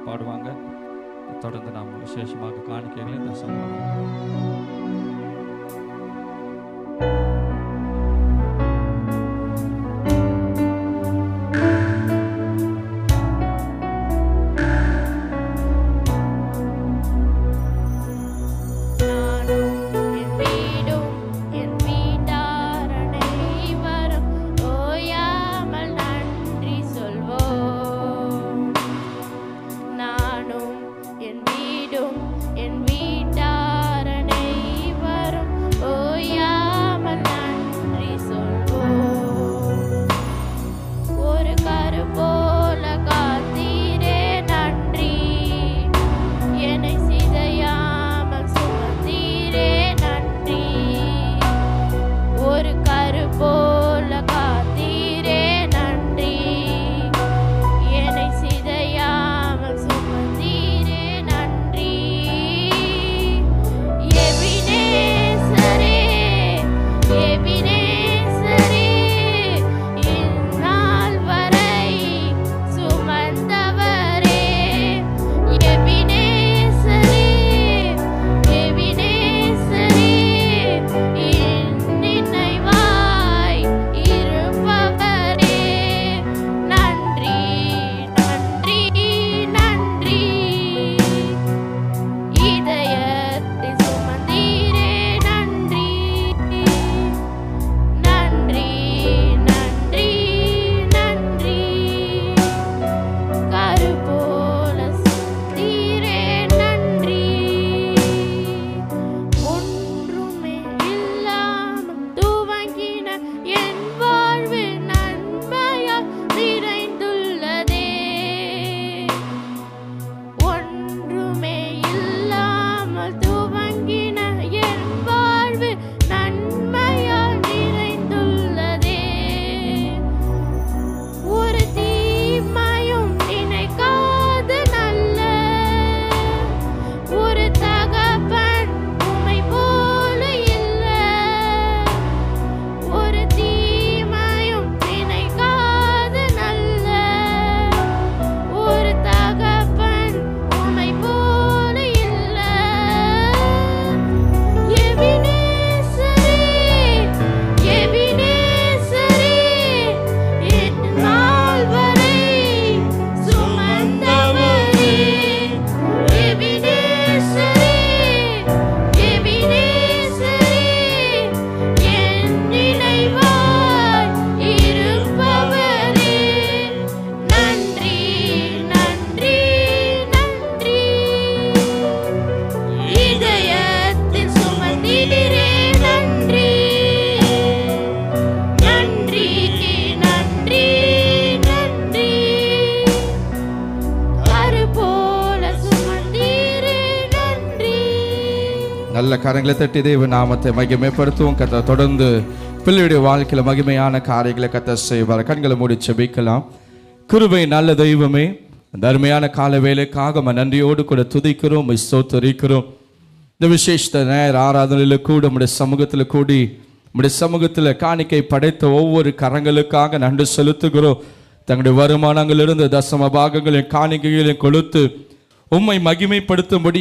பாடுவாங்க. தொடர்ந்து நாம் விசேஷமாக காணிக்கைகளை இந்த சம்பவம் நல்ல கரங்களை தட்டி தேவ நாமத்தை மகிமைப்படுத்துவோம். கர்த்தர் தொடர்ந்து பிள்ளையுடைய வாழ்க்கையில் மகிமையான காரியங்களை கர்த்தர் செய்வார். கண்களை மூடி ஜெபிக்கலாம். கிருபை நல்ல தெய்வமே, அந்த அருமையான கால வேலைக்காக நன்றியோடு கூட துதிக்கிறோம், ஸ்தோத்திரிக்கிறோம். இந்த விசேஷ நேர ஆராதனையில் கூட நம்முடைய சமூகத்தில் கூடி நம்முடைய சமூகத்தில் காணிக்கை படைத்த ஒவ்வொரு கரங்களுக்காக நன்றி செலுத்துகிறோம். தங்களுடைய வருமானங்களிலிருந்து தசம பாகங்களையும் காணிக்கைகளையும் கொடுத்து உம்மை மகிமைப்படுத்தும்படி